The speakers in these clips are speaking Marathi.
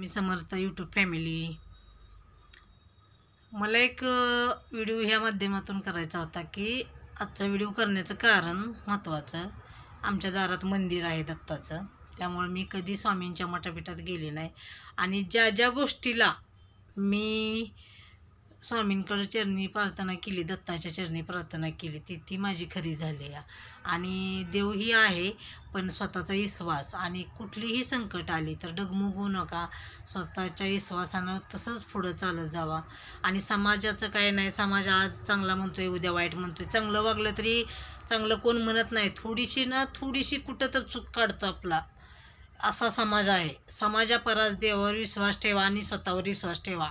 Swami Samarth YouTube family. मला एक व्हिडिओ ह्या माध्यमातून करायचा होता की आजचा व्हिडिओ करण्याचं कारण महत्त्वाचं, आमच्या दारात मंदिर आहे दत्ताचं, त्यामुळे मी कधी स्वामींच्या मठापीठात गेले नाही आणि ज्या ज्या गोष्टीला मी स्वामींकडे चरणी प्रार्थना केली, दत्ताच्या चरणी प्रार्थना केली, ती माझी खरी झाली आहे। आणि देवही आहे, पण स्वतःचा विश्वास आणि कुठलीही संकट आली तर डगमगू नका, स्वतःच्या विश्वासानं तसंच पुढं चालत जावा। आणि समाजाचं काय नाही, समाज आज चांगला म्हणतोय उद्या वाईट म्हणतोय, चांगलं वागलं तरी चांगलं कोण म्हणत नाही, थोडीशी कुठं तर चूक काढतं आपला, असा समाज आहे। समाजापरास देवावर विश्वास ठेवा आणि स्वतःवर विश्वास ठेवा।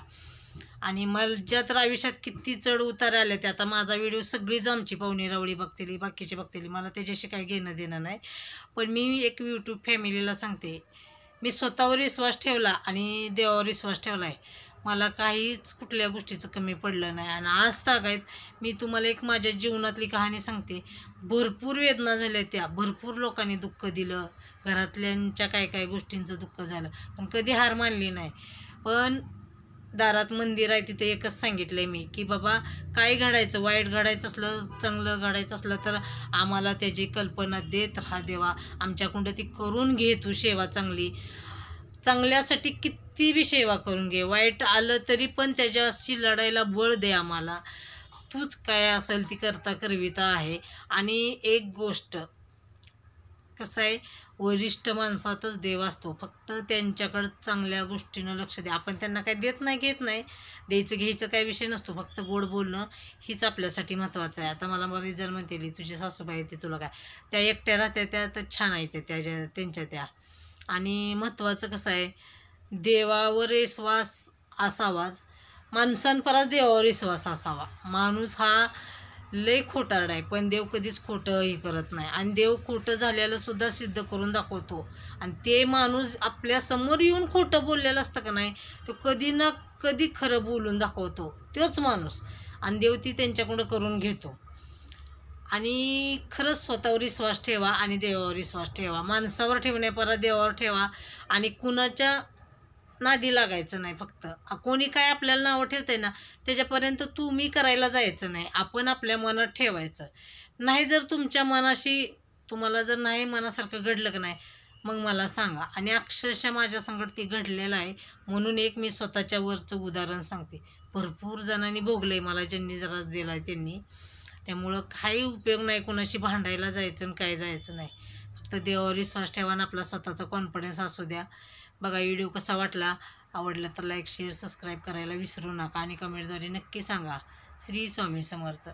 आणि मला तर आयुष्यात किती चढ उतार आले ते, आता माझा व्हिडिओ सगळीच आमची पाहुणी रावळी बघतेली, बाकीचे बघतेली, मला त्याच्याशी काही घेणं देणं नाही। पण मी एक यूट्यूब फॅमिलीला सांगते, मी स्वतःवर विश्वास ठेवला आणि देवावर विश्वास ठेवला आहे, मला काहीच कुठल्या गोष्टीचं कमी पडलं नाही। आणि आज तागायत मी तुम्हाला एक माझ्या जीवनातली कहाणी सांगते। भरपूर वेदना झाल्या, त्या भरपूर लोकांनी दुःख दिलं, घरातल्यांच्या काय काय गोष्टींचं दुःख झालं, पण कधी हार मानली नाही। पण दारात मंदिर आहे तिथे एकच सांगितलं मी की बाबा, काय घडायचं, वाईट घडायचं असलं, चांगलं घडायचं असलं तर आम्हाला त्याची कल्पना देत राहा देवा, आमच्याकडं ती करून घे तू सेवा चांगली, चांगल्यासाठी किती बी सेवा करून घे, वाईट आलं तरी पण त्याच्याशी लढायला बळ दे आम्हाला, तूच काय असेल ती करता करविता आहे। आणि एक गोष्ट कसं आहे, वरिष्ठ माणसातच देव असतो, फक्त त्यांच्याकडं चांगल्या गोष्टीनं लक्ष द्या। आपण त्यांना काय देत नाही, घेत नाही, द्यायचं घ्यायचं काय विषय नसतो, फक्त गोड बोलणं हीच आपल्यासाठी महत्त्वाचं आहे। आता मला जर म्हणते तुझी सासूबाई आहे ते तुला काय, त्या एकट्या राहत्या त्या तर छान आहे त्यांच्या त्या। आणि महत्त्वाचं कसं आहे, देवावर विश्वास असावाच, माणसांपराच देवावर विश्वास असावा। माणूस हा लय खोटारडा आहे, पण देव कधीच खोटंही करत नाही आणि देव खोटं झालेलं सुद्धा सिद्ध करून दाखवतो। आणि ते माणूस आपल्यासमोर येऊन खोटं बोललेलं असतं का नाही, तो कधी ना कधी खरं बोलून दाखवतो तोच माणूस, आणि देव ती त्यांच्याकडं करून घेतो। आणि खरंच स्वतःवर विश्वास ठेवा आणि देवावर विश्वास ठेवा, माणसावर ठेवण्यापरा देवावर ठेवा। आणि कुणाच्या नादी लागायचं नाही, फक्त कोणी काय आपल्याला नावं ठेवतंय ना त्याच्यापर्यंत तुम्ही करायला जायचं नाही, आपण आपल्या मनात ठेवायचं नाही। जर तुमच्या मनाशी तुम्हाला जर नाही मनासारखं घडलं का नाही, मग मला सांगा। आणि अक्षरशः माझ्या संगत ती घडलेलं आहे, म्हणून एक मी स्वतःच्या वरचं उदाहरण सांगते। भरपूर जणांनी भोगलं आहे मला, ज्यांनी जरा दिला आहे त्यांनी, त्यामुळं काही उपयोग नाही कोणाशी भांडायला जायचं आणि काय जायचं नाही, फक्त देवावर विश्वास ठेवा आणि आपला स्वतःचा कॉन्फिडन्स असू द्या। बघा व्हिडिओ कसा वाटला, आवडला तर लाईक शेअर सबस्क्राईब करायला विसरू नका आणि कमेंटद्वारे नक्की सांगा। श्री स्वामी समर्थ।